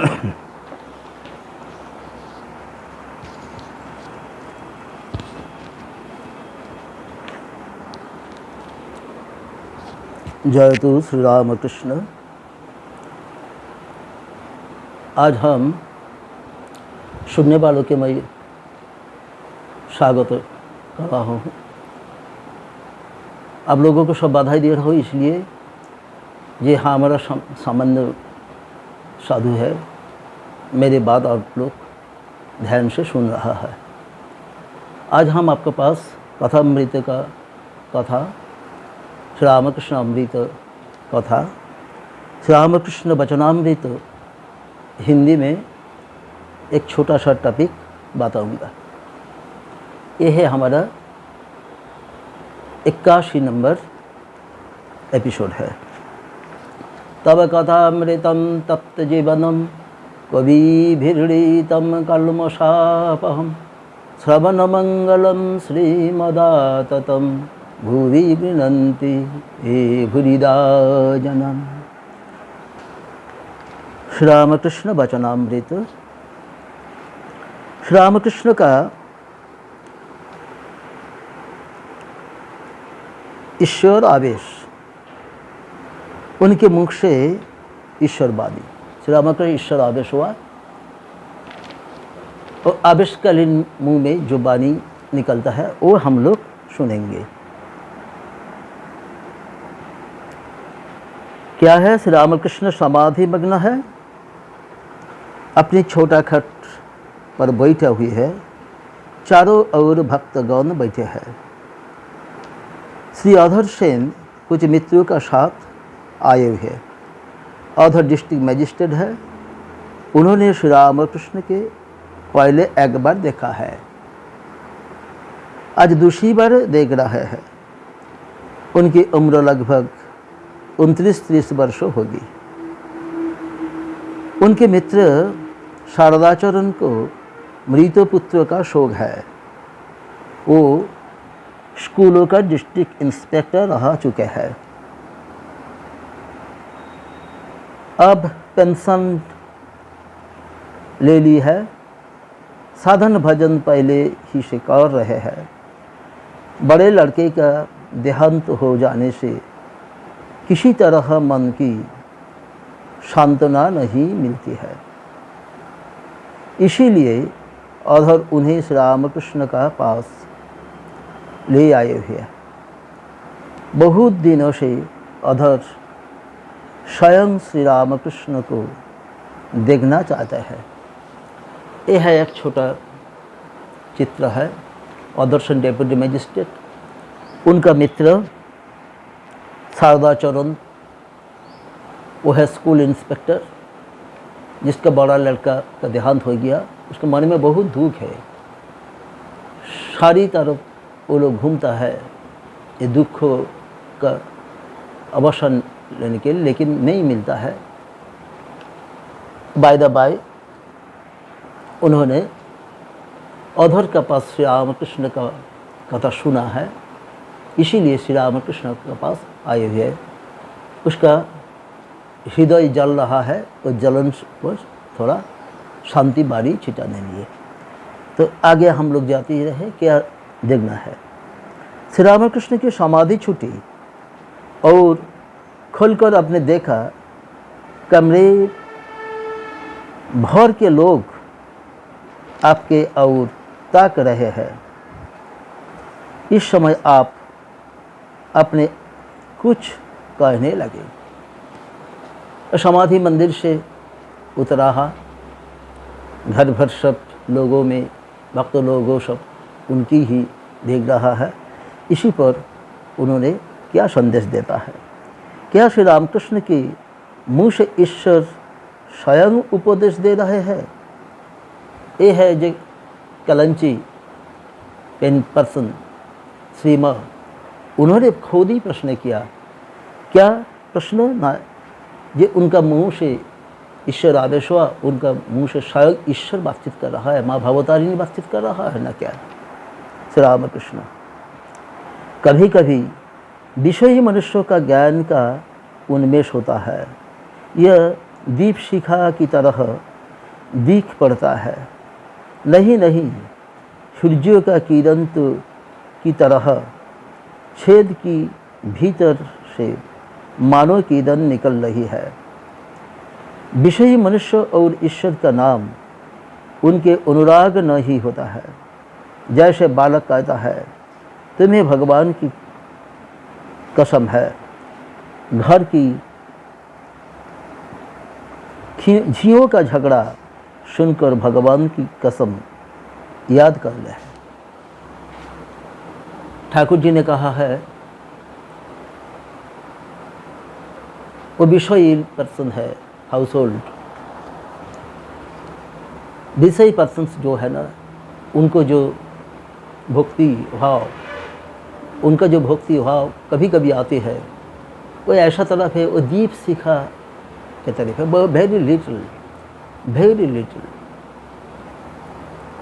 जय तो श्री रामकृष्ण। आज हम सुनने वालों के मैं स्वागत कर रहा हूँ। आप लोगों को सब बधाई दे रहा हूँ, इसलिए ये हमारा सामान्य साधु है, मेरे बात आप लोग ध्यान से सुन रहा है। आज हम आपके पास कथामृत का कथा, श्री रामकृष्ण अमृत कथा, श्री रामकृष्ण वचनामृत हिंदी में एक छोटा सा टॉपिक बताऊंगा। ये है हमारा 81 नंबर एपिसोड है। तब कथामृतं तप्त जीवनम कविभिरीडितं कल्मषापहं श्रवणमंगलं श्रीमदाततं भुवि गृह्णन्ति ये भुरिदा जनम्। श्री रामकृष्ण वचनामृत। श्री रामकृष्ण का ईश्वर आवेश, उनके मुख से ईश्वरवादी, श्री रामकृष्ण ईश्वर आवेश हुआ और आवेशकालीन मुंह में जो वाणी निकलता है वो हम लोग सुनेंगे। क्या है? श्री रामकृष्ण समाधि मग्न है, अपनी छोटा खट पर बैठे हुए है, चारों ओर भक्तगण बैठे हैं। श्री अधर सेन कुछ मित्रों का साथ आए हुए हैं। अधर डिस्ट्रिक्ट मजिस्ट्रेट है, उन्होंने श्री रामकृष्ण के पहले एक बार देखा है, आज दूसरी बार देख रहे हैं। उनकी उम्र लगभग 29-30 वर्ष होगी। उनके मित्र शारदाचरण को मृत पुत्र का शोक है। वो स्कूलों का डिस्ट्रिक्ट इंस्पेक्टर रह चुके हैं, अब पेंशन ले ली है। साधन भजन पहले ही से कर रहे हैं। बड़े लड़के का देहांत हो जाने से किसी तरह मन की सांत्वना नहीं मिलती है, इसीलिए अधर उन्हें श्री रामकृष्ण का पास ले आए हुए हैं। बहुत दिनों से अधर स्वयं श्री रामकृष्ण को देखना चाहते हैं। यह है एक छोटा चित्र है। अदर्शन डेप्यूटी मजिस्ट्रेट, उनका मित्र शारदाचरण, वो है स्कूल इंस्पेक्टर, जिसका बड़ा लड़का का देहांत हो गया। उसके मन में बहुत दुख है, सारी तरफ वो लोग घूमता है ये दुख का अवसर लेने के लिए, लेकिन नहीं मिलता है। बाय द बाय उन्होंने अधर का पास श्री रामकृष्ण का कथा सुना है, इसीलिए श्री रामकृष्ण के पास आए हुए हैं। उसका हृदय जल रहा है, और जलन को थोड़ा शांति बारी छिटाने लिए। तो आगे हम लोग जाते ही रहे, क्या देखना है। श्री रामकृष्ण की समाधि छूटी और खुलकर आपने देखा कमरे भर के लोग आपके और ताक रहे हैं। इस समय आप अपने कुछ कहने लगे। समाधि मंदिर से उतरा, घर भर सब लोगों में भक्त लोगों सब उनकी ही देख रहा है। इसी पर उन्होंने क्या संदेश देता है? क्या श्री रामकृष्ण की मुँह से ईश्वर स्वयं उपदेश दे रहे हैं? ये है जो कलंची पेन पर्सन श्रीमा, उन्होंने खुद ही प्रश्न किया। क्या प्रश्न ना, ये उनका मुंह से ईश्वर आदेश हुआ, उनका मुंह से स्वयं ईश्वर बातचीत कर रहा है, माँ भवतारिणी बातचीत कर रहा है ना क्या श्री रामकृष्ण? कभी कभी विषयी मनुष्यों का ज्ञान का उन्मेष होता है। यह दीप शिखा की तरह दिख पड़ता है। नहीं नहीं, सूर्यों का किरण तो की तरह छेद की भीतर से मानो किरण निकल रही है। विषयी मनुष्य और ईश्वर का नाम उनके अनुराग न ही होता है। जैसे बालक कहता है, तुम्हें भगवान की कसम है, घर की झियों का झगड़ा सुनकर भगवान की कसम याद कर ले। ठाकुर जी ने कहा है, वो विषयी पर्सन है, हाउस होल्ड विषयी पर्सन्स जो है ना, उनको जो भक्ति भाव, उनका जो भक्ति भाव कभी कभी आते हैं, वो ऐसा तरफ है, वो दीप शिखा के तरफ है, वो वेरी लिटिल।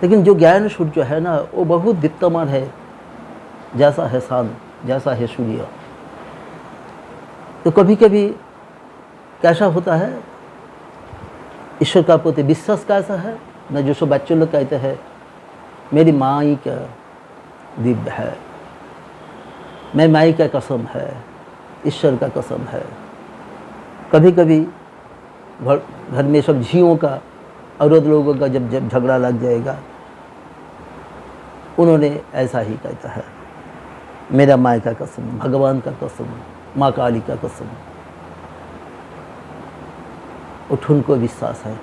लेकिन जो ज्ञान सूर्य है ना, वो बहुत दीप्तमान है, जैसा है चांद, जैसा है सूर्य। तो कभी कभी कैसा होता है, ईश्वर का प्रति विश्वास कैसा है ना, जो सब बच्चे लोग कहते हैं मेरी माँ ही का दिव्य है, मैं माई का कसम है, ईश्वर का कसम है। कभी कभी घर में सब झियों का, औरत लोगों का जब झगड़ा लग जाएगा, उन्होंने ऐसा ही कहता है, मेरा माई का कसम, भगवान का कसम, माँ काली का कसम। उनको विश्वास है,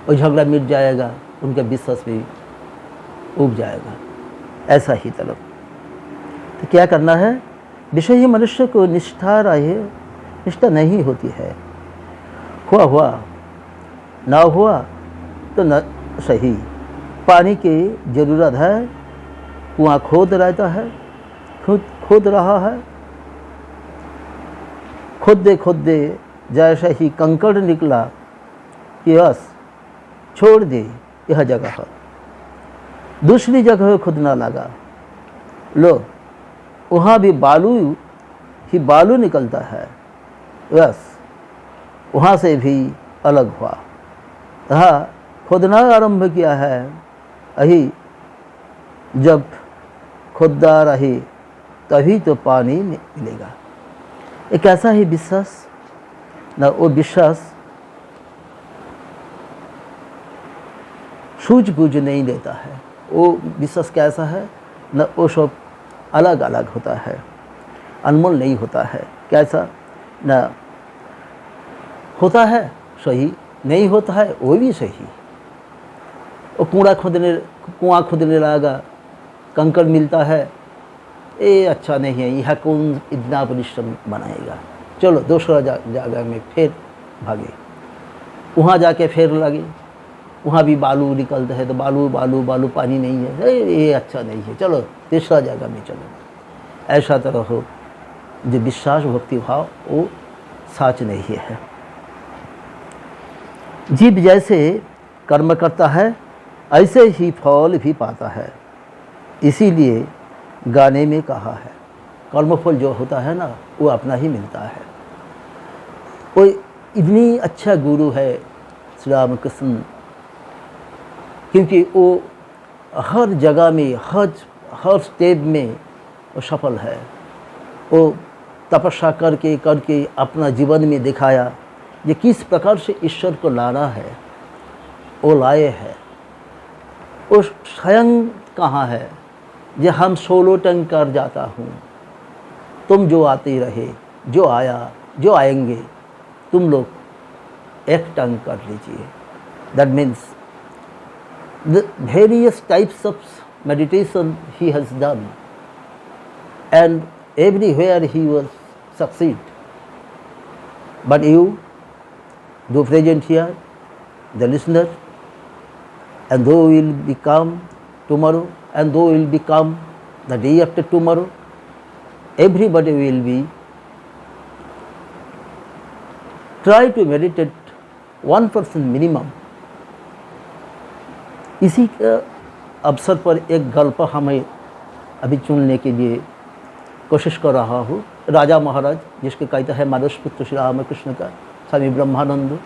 और झगड़ा मिट जाएगा, उनका विश्वास भी उग जाएगा। ऐसा ही तरफ तो क्या करना है, विषयी मनुष्य को निष्ठा नहीं होती है। हुआ ना हुआ तो न सही। पानी की ज़रूरत है, कुआं खोद रहता है, खोद रहा है, खोदते जैसे ही कंकड़ निकला कि बस छोड़ दे यह जगह, दूसरी जगह खोदना लगा। लो, वहाँ भी बालू निकलता है, बस वहाँ से भी अलग हुआ। हाँ, खोदना आरंभ किया है, अही जब खुदा रहे तभी तो पानी मिलेगा। एक ऐसा ही विश्वास ना, वो विश्वास सूझबूझ नहीं देता है। वो विश्वास कैसा है ना, वो सब अलग अलग होता है, अनमोल नहीं होता है। कैसा ना होता है सही, नहीं होता है वो भी सही। वो कुआं खोदने लगा, कंकड़ मिलता है, ये अच्छा नहीं है, यह कौन इतना परिश्रम बनाएगा, चलो दूसरा जगह में फिर भागे। वहाँ जाके फिर लगे, वहाँ भी बालू निकलता है, तो बालू पानी नहीं है, ये अच्छा नहीं है, चलो तीसरा जगह में चलो। ऐसा तरह हो जो विश्वास भक्ति भाव वो सच नहीं है। जीव जैसे कर्म करता है, ऐसे ही फल भी पाता है। इसीलिए गाने में कहा है, कर्मफल जो होता है ना, वो अपना ही मिलता है। वो इतनी अच्छा गुरु है श्री राम कृष्ण, क्योंकि वो हर जगह में, हर स्टेप में वो सफल है। वो तपस्या करके अपना जीवन में दिखाया ये किस प्रकार से ईश्वर को लाना है, वो लाए है। वो स्वयं कहाँ है, जे हम 16 टंग कर जाता हूँ, तुम जो आते रहे, जो आया, जो आएंगे, तुम लोग 1 टंग कर लीजिए। That means the various types of meditation he has done, and everywhere he was succeed. But you, though present here, the listener, and though will become tomorrow, and though will become the day after tomorrow, everybody will be try to meditate 1% minimum. इसी अवसर पर एक गल्प हमें अभी चुनने के लिए कोशिश कर रहा हूँ। राजा महाराज, जिसके कहता है मानस पुत्र श्री रामकृष्ण का, स्वामी ब्रह्मानंद,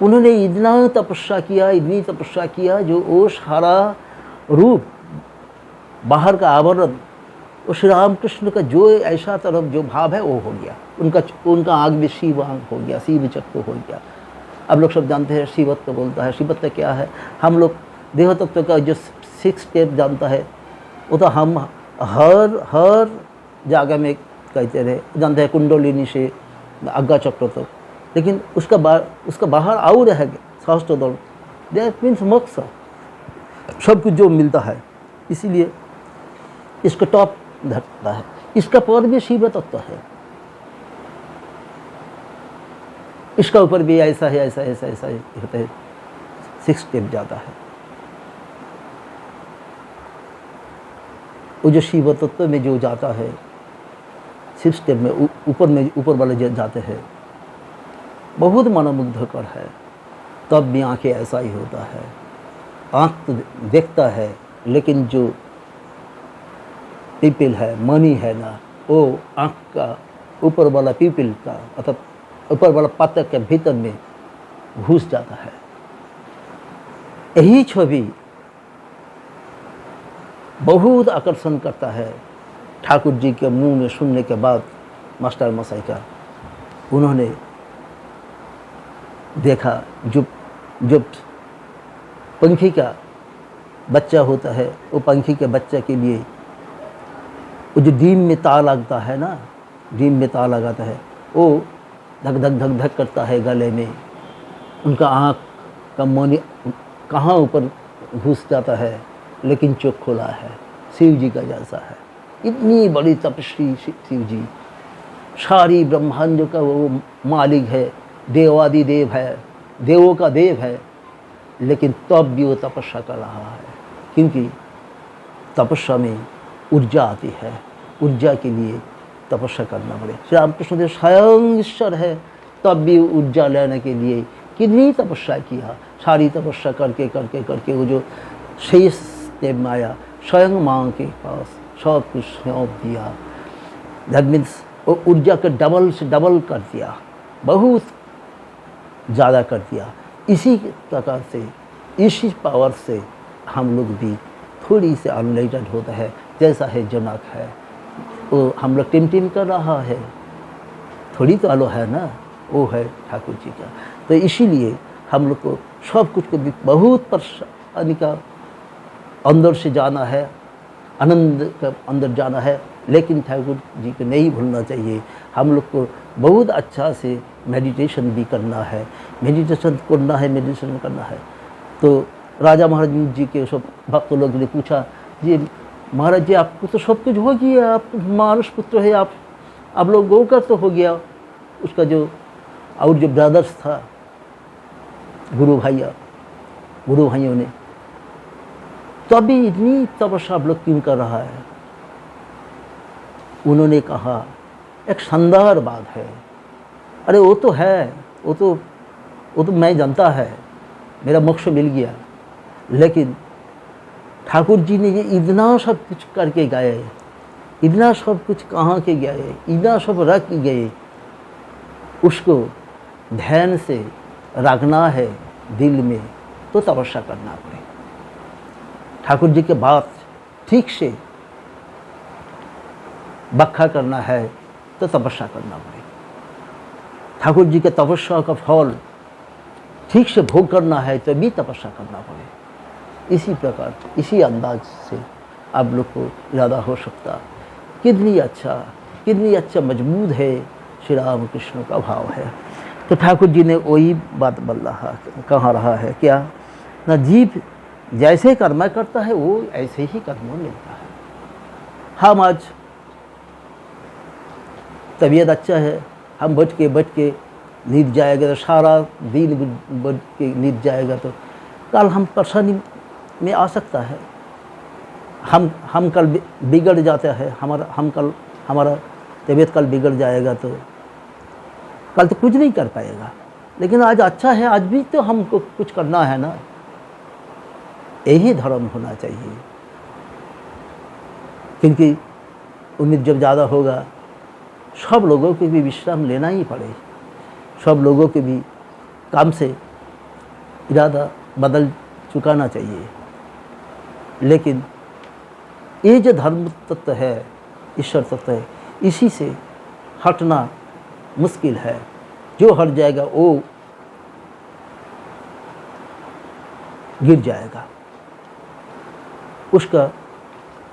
उन्होंने इतना तपस्या किया, इतनी तपस्या किया, जो वो सारा रूप, बाहर का आवरण, वो श्री रामकृष्ण का जो ऐसा तरफ जो भाव है वो हो गया। उनका आग में शिव आग हो गया, शिव चक्र हो गया। अब लोग सब जानते हैं शिवत्व बोलता है। शिवत्व क्या है? हम लोग देह तत्व का जो 6 स्टेप जानता है वो तो हम हर जगह में कहते रहे, जानते हैं कुंडलिनी से आज्ञा चक्र तक। लेकिन उसका बाहर और है सहस्त्र, दैट मीन्स मोक्ष, सब कुछ जो मिलता है। इसीलिए इसका टॉप धरता है, इसका पर भी शिव तत्व है, इसका ऊपर भी ऐसा है, ऐसा ऐसा ऐसा होता है, 6 स्टेप जाता है। वो जो शिव तत्व में जो जाता है 6 स्टेप में, ऊपर वाले जो जाते हैं, बहुत मनोमुग्धकर है। तब भी आंखें ऐसा ही होता है, आँख तो देखता है, लेकिन जो पीपल है, मनी है ना, वो आँख का ऊपर वाला पीपल का अर्थात ऊपर वाला पात्र के भीतर में घुस जाता है। यही छवि बहुत आकर्षण करता है। ठाकुर जी के मुंह में सुनने के बाद मास्टर मसाई का, उन्होंने देखा जो पंखी का बच्चा होता है, वो पंखी के बच्चे के लिए वो जो डीम में तार लगता है ना, डीम में तार लगाता है, वो धक धक धक धक करता है गले में। उनका आँख का मौनी कहाँ ऊपर घुस जाता है, लेकिन चोख खुला है, शिव जी का जैसा है। इतनी बड़ी तपस्वी शिव जी, सारी ब्रह्मांड का वो मालिक है, देवादि देव है, देवों का देव है, लेकिन तब भी वो तपस्या कर रहा है, क्योंकि तपस्या में ऊर्जा आती है। ऊर्जा के लिए तपस्या करना पड़े। श्री रामकृष्ण देव स्वयं ईश्वर है, तब भी ऊर्जा लेने के लिए कितनी तपस्या किया। सारी तपस्या करके करके करके वो जो शेष स्टेप में आया, स्वयं माँ के पास सब कुछ सौंप दिया। दैट मीन्स वो ऊर्जा को डबल से डबल कर दिया, बहुत ज़्यादा कर दिया। इसी प्रकार से, इसी पावर से हम लोग भी थोड़ी से अनलाइटेड होता है। जैसा है जनक है, वो हम लोग टिम कर रहा है, थोड़ी तो आलो है ना, वो है ठाकुर जी का। तो इसीलिए हम लोग को सब कुछ को भी बहुत परेशानी का अंदर से जाना है, आनंद का अंदर जाना है, लेकिन ठाकुर जी को नहीं भूलना चाहिए। हम लोग को बहुत अच्छा से मेडिटेशन भी करना है, मेडिटेशन करना है। तो राजा महाराज जी के सब भक्त लोग ने पूछा, जी महाराज जी आपको तो सब कुछ हो गया, आप मानुष पुत्र है, आप लोगों का तो हो गया। उसका जो और जो ब्रदर्स था, गुरु भाइयों ने, तो अभी इतनी तपस्या आप लोग क्यों कर रहा है? उन्होंने कहा एक शानदार बात है, अरे वो तो है, वो तो मैं जानता है, मेरा मोक्ष मिल गया, लेकिन ठाकुर जी ने ये इतना सब कुछ करके गए, इतना सब कुछ कहाँ के गए, इतना सब रख गए, उसको ध्यान से रखना है दिल में, तो तपस्या करना पड़े। ठाकुर जी के बात ठीक से व्याख्या करना है तो तपस्या करना पड़े। ठाकुर जी के तपस्या का फल ठीक से भोग करना है तो भी तपस्या करना पड़े। इसी प्रकार, इसी अंदाज से आप लोग को इरादा हो सकता, कितनी अच्छा मजबूत है श्री राम कृष्ण का भाव है। तो ठाकुर जी ने वही बात कहा रहा है, क्या ना, जीव जैसे कर्म करता है वो ऐसे ही कर्म मिलता है। हम आज तबीयत अच्छा है, हम बैठ के नींद जाएगा तो सारा दिन बैठ के नींद जाएगा, तो कल हम परेशानी में आ सकता है। हम कल बिगड़ जाता है, हमारा तबीयत कल बिगड़ जाएगा तो कल तो कुछ नहीं कर पाएगा। लेकिन आज अच्छा है, आज भी तो हमको कुछ करना है ना। यही धर्म होना चाहिए, क्योंकि उम्मीद जब ज़्यादा होगा, सब लोगों को भी विश्राम लेना ही पड़े, सब लोगों के भी काम से इरादा बदल चुकाना चाहिए। लेकिन ये जो धर्म तत्व है, ईश्वर तत्व है, इसी से हटना मुश्किल है। जो हट जाएगा वो गिर जाएगा, उसका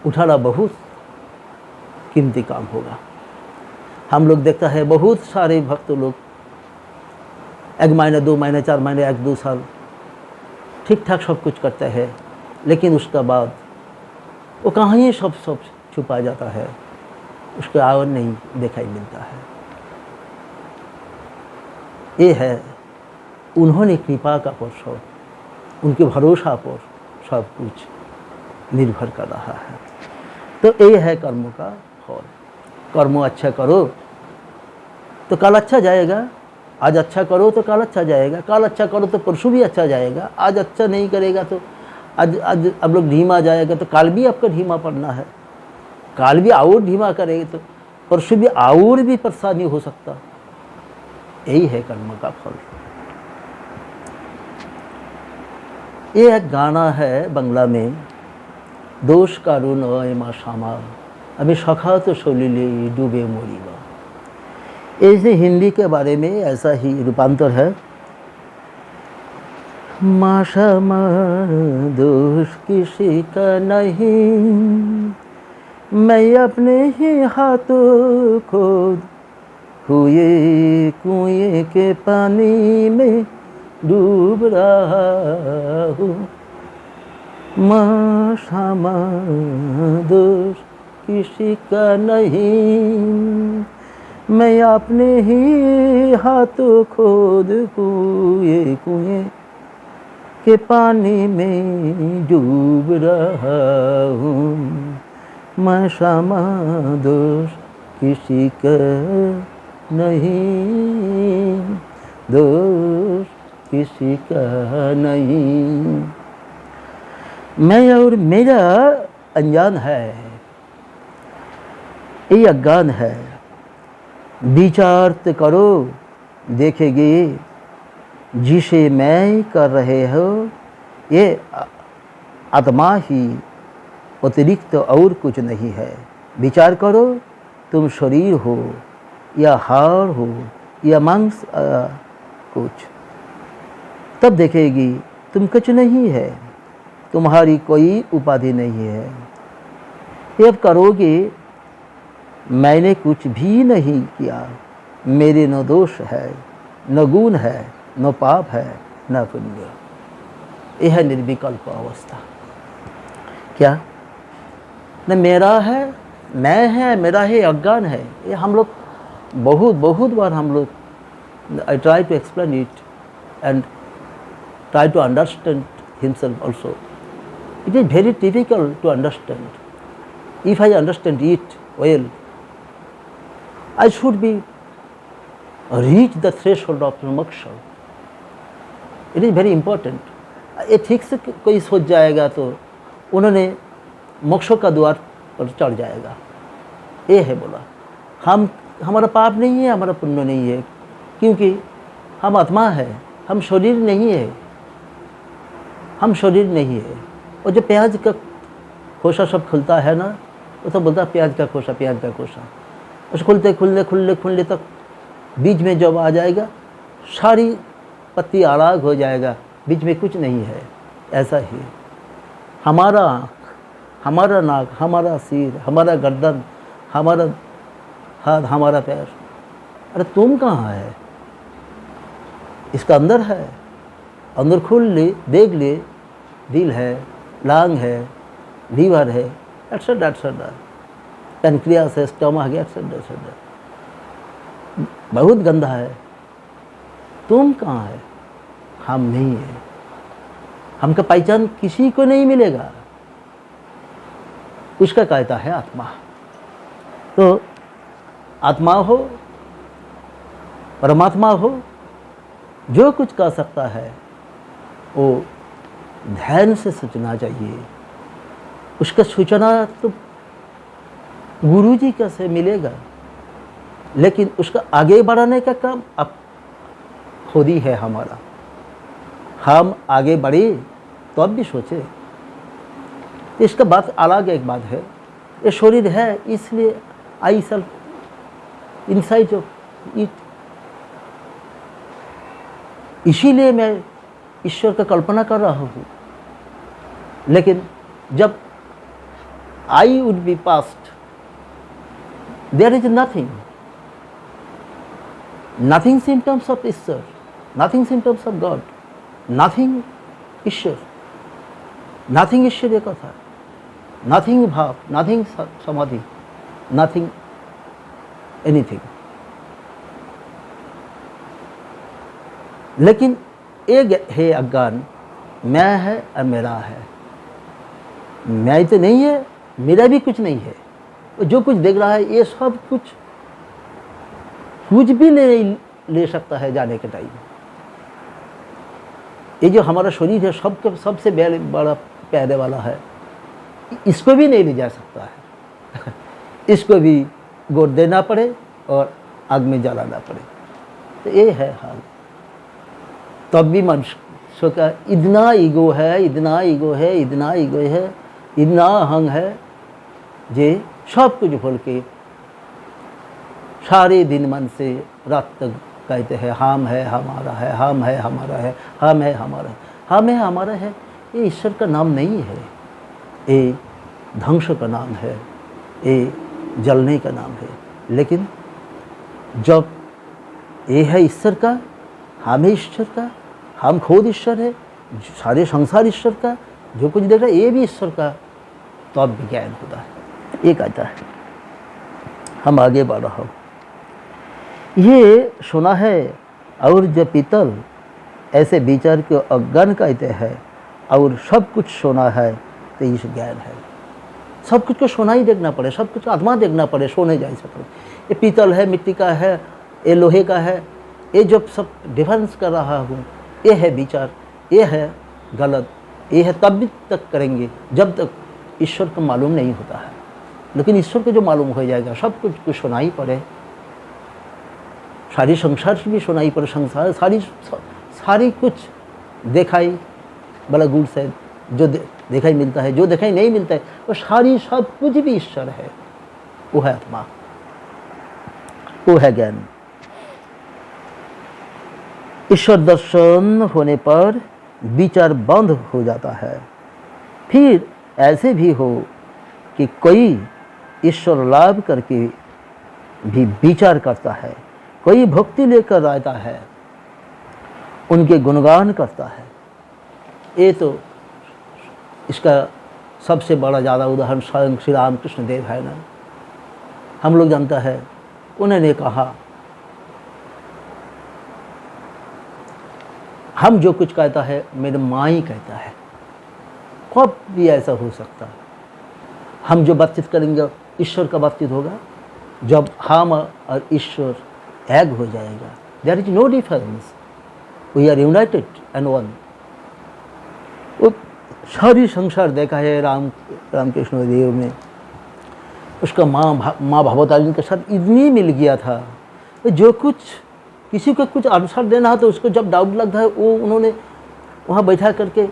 उठाना बहुत कीमती काम होगा। हम लोग देखता है बहुत सारे भक्त लोग 1 महीने 2 महीने 4 महीने 1-2 साल ठीक ठाक सब कुछ करते हैं, लेकिन उसका बाद वो कहाँ ही सब छुपा जाता है, उसका आवर नहीं दिखाई मिलता है। ये है उन्होंने कृपा का पर, उनके भरोसा पर सब कुछ निर्भर कर रहा है। तो ये है कर्म का फल। कर्म अच्छा करो तो कल अच्छा जाएगा, आज अच्छा करो तो कल अच्छा जाएगा, कल अच्छा करो तो परसों भी अच्छा जाएगा। आज अच्छा नहीं करेगा तो आज अब लोग धीमा जाएगा तो कल भी आपका धीमा पड़ना है, कल भी और धीमा करेगा तो परसों भी और भी परेशानी हो सकता। यही है कर्म का फल। ये एक गाना है बांग्ला में, दोष कारुण अय मा श्यामा अभी सखा तो सलिले डूबे मोरीबा। ऐसे हिंदी के बारे में ऐसा ही रूपांतर है, माँ श्यामा दोष किसी का नहीं, मैं अपने ही हाथों खोद हुए कुएं के पानी में डूब रहा हूँ। माँ श्यामा दोष किसी का नहीं, मैं अपने ही हाथों खोद कुएं के पानी में डूब रहा हूँ। माँ श्यामा दोष किसी का नहीं, दोष किसी का नहीं। मैं और मेरा अनजान है, ये अज्ञान है। विचार तो करो, देखेगी जिसे मैं कर रहे हो ये आत्मा ही, अतिरिक्त तो और कुछ नहीं है। विचार करो, तुम शरीर हो या हाड़ हो या मांस कुछ, तब देखेगी तुम कुछ नहीं है, तुम्हारी कोई उपाधि नहीं है। जब करोगे मैंने कुछ भी नहीं किया, मेरे न दोष है, न गुण है, न पाप है, न पुण्य। यह है निर्विकल्प अवस्था। क्या न मेरा है, मैं है, मेरा है, अज्ञान है। ये हम लोग बहुत बार हम लोग, I try to explain it and try to understand himself also. It is very difficult to understand. If I understand it well, I should be reach the threshold of moksha. It is very important. ये ठीक से कोई सोच जाएगा तो उन्होंने मोक्ष का द्वार पर चढ़ जाएगा। ये है बोला, हम हमारा पाप नहीं है, हमारा पुण्य नहीं है, क्योंकि हम आत्मा है, हम शरीर नहीं है, हम शरीर नहीं है। और जो प्याज का खोसा सब खुलता है ना, वो तो बोलता प्याज का खोसा, प्याज का खोसा। उस खुलते खुलने तक बीच में जब आ जाएगा सारी पत्ती अलग हो जाएगा, बीच में कुछ नहीं है। ऐसा ही हमारा आँख, हमारा नाक, हमारा सिर, हमारा गर्दन, हमारा हाथ, हमारा पैर, अरे तुम कहाँ है? इसका अंदर है, अंदर खोल ले, देख ले, दिल है, लांग है, लीवर है, एटसेट्रा एटसेट्रा, पैनक्रियास है, स्टमक है, एटसेट्रा एटसेट्रा। बहुत गंदा है। तुम कहाँ है? हम नहीं है। हमका पहचान किसी को नहीं मिलेगा, उसका कहता है आत्मा। तो आत्मा हो, परमात्मा हो, जो कुछ कर सकता है वो ध्यान से सोचना चाहिए। उसका सूचना तो गुरु जी का से मिलेगा, लेकिन उसका आगे बढ़ाने का काम अब खुद ही है हमारा। हम आगे बढ़े तो अब भी सोचे। इसका बात अलग एक बात है, ये शरीर है इसलिए I self inside of it, इसीलिए मैं ईश्वर का कल्पना कर रहा हूँ। लेकिन जब I would be past, there is nothing, nothing symptoms of ईश्वर, nothing symptoms of God, nothing ईश्वर, नथिंग ईश्वरीय कथा, नथिंग भाव, नथिंग समाधि, नथिंग एनीथिंग। लेकिन एक है अज्ञान, मैं है और मेरा है। मैं तो नहीं है, मेरा भी कुछ नहीं है। जो कुछ देख रहा है ये सब कुछ भी ले सकता है जाने के टाइम। ये जो हमारा शरीर है सबसे बड़ा पैदे वाला है, इसको भी नहीं ले जा सकता है। इसको भी गोद देना पड़े और आग में जलाना पड़े, तो ये है हाल। तब भी मनुष्य का इतना ईगो है, इतना ईगो है, इतना ईगो है, इतना अहंग है, जे सब कुछ भूल के सारे दिन मन से रात तक कहते हैं हम है हमारा है, हम है हमारा है, हम है हमारा है, हम है हमारा है। ये ईश्वर का नाम नहीं है, ये ध्वंस का नाम है, ये जलने का नाम है। लेकिन जब ये है ईश्वर का, हम है ईश्वर का, हम खुद ईश्वर है, सारे संसार ईश्वर का, जो कुछ देख रहा है ये भी ईश्वर का, तो अब भी ज्ञान होता है। ये कहता है। हम आगे बढ़ रहा हूँ। ये सुना है और जब पीतल ऐसे विचार को अज्ञान कहते हैं, और सब कुछ सुना है तो इस ज्ञान है। सब कुछ को सोना ही देखना पड़े, सब कुछ आत्मा देखना पड़े, सोने जा सकते। ये पीतल है, मिट्टी का है, ये लोहे का है, ये जब सब डिफरेंस कर रहा हूँ, ये है विचार, ये है गलत, ये है तब भी तक करेंगे जब तक ईश्वर को मालूम नहीं होता है। लेकिन ईश्वर को जो मालूम हो जाएगा, सब कुछ सुनाई पड़े, सारी संसार भी सुनाई पड़े, संसार सारी कुछ दिखाई बड़ा गुड़ से जो दिखाई मिलता है, जो दिखाई नहीं मिलता है, वो सारी सब कुछ भी ईश्वर है। वो है आत्मा, वो है ज्ञान। ईश्वर दर्शन होने पर विचार बंद हो जाता है। फिर ऐसे भी हो कि कोई ईश्वर लाभ करके भी विचार करता है, कोई भक्ति लेकर आता है, उनके गुणगान करता है। ये तो इसका सबसे बड़ा ज़्यादा उदाहरण स्वयं श्री रामकृष्ण देव है ना। हम लोग जानता है, उन्होंने कहा हम जो कुछ कहता है मेरे माँ ही कहता है। कब भी ऐसा हो सकता है, हम जो बातचीत करेंगे ईश्वर का बातचीत होगा। जब हम और ईश्वर एक हो जाएगा, there is no difference, we are united and one. वो सारी संसार देखा है रामकृष्ण देव में, उसका माँ भगवतारिणी के साथ इतनी मिल गया था। जो कुछ किसी को कुछ आंसर देना हो तो उसको जब डाउट लगता है, वो उन्होंने वहाँ बैठा करके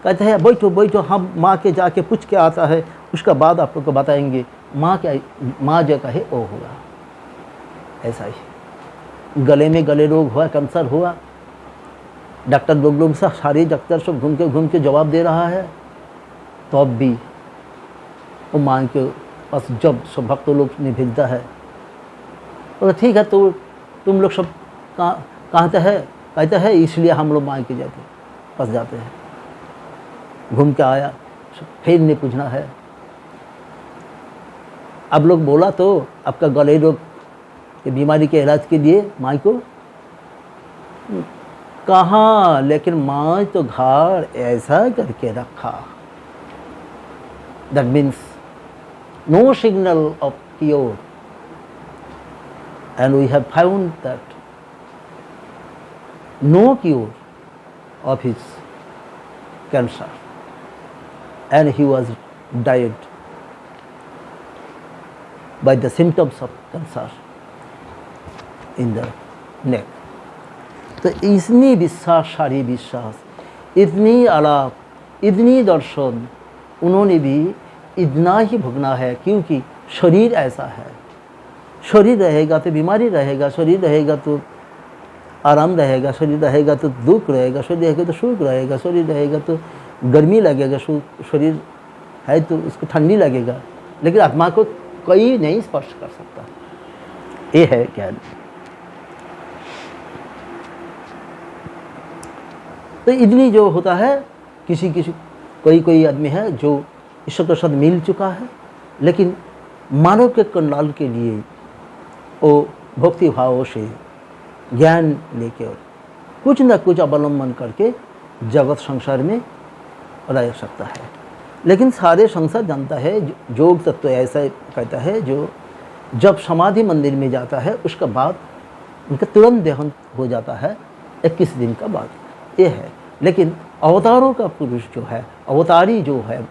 कहते हैं बैठो बैठो, हम माँ के जाके पूछ के आता है, उसका बाद आप लोग को बताएंगे। माँ जो कहे वो होगा। ऐसा ही गले रोग हुआ, कैंसर हुआ, डॉक्टर लोग सारे डॉक्टर सब घूम के जवाब दे रहा है, तो अब भी वो माँ के पास जब सब भक्त लोग ने भेजता है, तो ठीक है, तो तुम लोग सब कहते हैं इसलिए हम लोग माँ के जाते पास जाते हैं। घूम के आया, फिर नहीं पूछना है। अब लोग बोला तो आपका गले रोग की बीमारी के इलाज के लिए माँ को कहाँ, लेकिन माँ तो घर ऐसा करके रखा। That means no signal of cure, and we have found that no cure of his cancer, and he was died by the symptoms of cancer in the neck. तो इसमें विश्वास, सारी विश्वास, इतनी आलाप, इतनी दर्शन, उन्होंने भी इतना ही भुगना है, क्योंकि शरीर ऐसा है। शरीर रहेगा तो बीमारी रहेगा, शरीर रहेगा तो आराम रहेगा, शरीर रहेगा तो दुख रहेगा, शरीर रहेगा तो सुख रहेगा, शरीर रहेगा तो गर्मी लगेगा, शरीर है तो उसको ठंडी लगेगा, लेकिन आत्मा को कोई नहीं स्पर्श कर सकता। ये है ज्ञान। तो इतनी जो होता है, कोई आदमी है जो ईश्वर के साथ मिल चुका है, लेकिन मानव के कल्याण के लिए वो भक्ति भाव से ज्ञान लेकर कुछ न कुछ अवलंबन करके जगत संसार में रह सकता है। लेकिन सारे संसार जानता है, योग तत्व ऐसा कहता है, जो जब समाधि मंदिर में जाता है उसके बाद उनका तुरंत देहांत हो जाता है 21 दिन का बाद, ये है। लेकिन अवतारों का पुरुष जो है, अवतारी जो है,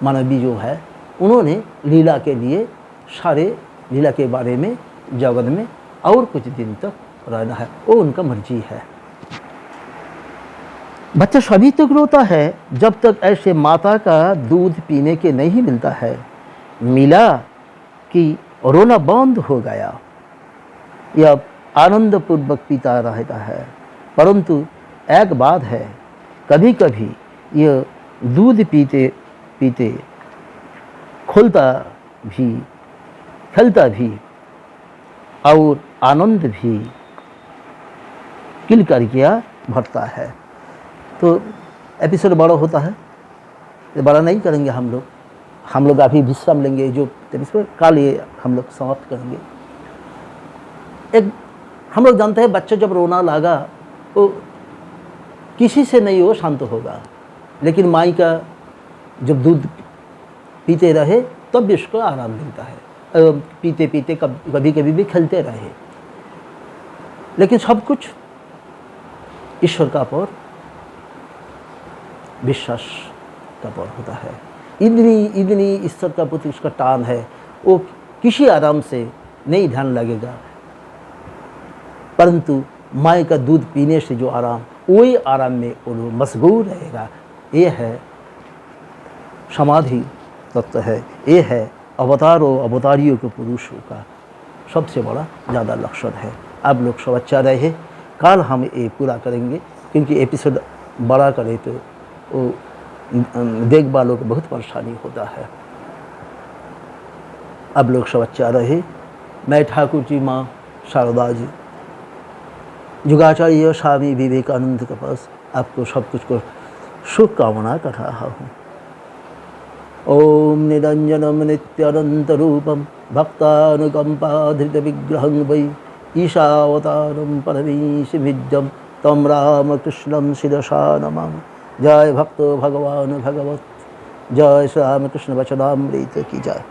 मानवी जो है, उन्होंने लीला के लिए, सारे लीला के बारे में जगत में और कुछ दिन तक रहना है, वो उनका मर्जी है। बच्चा सभी तक रोता है जब तक ऐसे माता का दूध पीने के नहीं मिलता है। मिला कि रोना बंद हो गया, यह आनंद पूर्वक पीता रहता है। परंतु एक बात है, कभी कभी यह दूध पीते पीते खोलता भी, खेलता भी और आनंद भी किल कर किया भरता है। तो एपिसोड बड़ा होता है, ये बड़ा नहीं करेंगे हम लोग अभी विश्राम लेंगे, जो एपिसोड कल ये हम लोग समाप्त करेंगे। एक हम लोग जानते हैं, बच्चा जब रोना लगा वो किसी से नहीं वो शांत होगा, लेकिन माई का जब दूध पीते रहे तब भी उसको आराम मिलता है। पीते पीते कभी कभी भी खेलते रहे, लेकिन सब कुछ ईश्वर का पर विश्वास का पर होता है। इतनी ईश्वर का प्रति उसका टान है, वो किसी आराम से नहीं ध्यान लगेगा, परंतु माँ का दूध पीने से जो आराम, वही आराम में वो मशगूल रहेगा। ये है समाधि तत्व है, ये है अवतारों अवतारियों के पुरुषों का सबसे बड़ा ज़्यादा लक्षण है। आप लोग सब अच्छा रहे, कल हम ये पूरा करेंगे, क्योंकि एपिसोड बड़ा करे तो वो देख वालों को बहुत परेशानी होता है। अब लोग सब अच्छा रहे। मैं ठाकुर जी, माँ शारदा जी, जुगाचार्य स्वामी विवेकानंद के पास आपको सब कुछ को शुभकामना कर रहा हूँ। ओम निरंजनम नित्यानंत रूपम भक्तानुकंपाधृत विग्रहं वै ईशावतारम परमेशमिज्जं तम रामकृष्णं शिरसा नमामि। जय भक्तो भगवान भगवत, जय श्री रामकृष्ण वचनामृत की जय।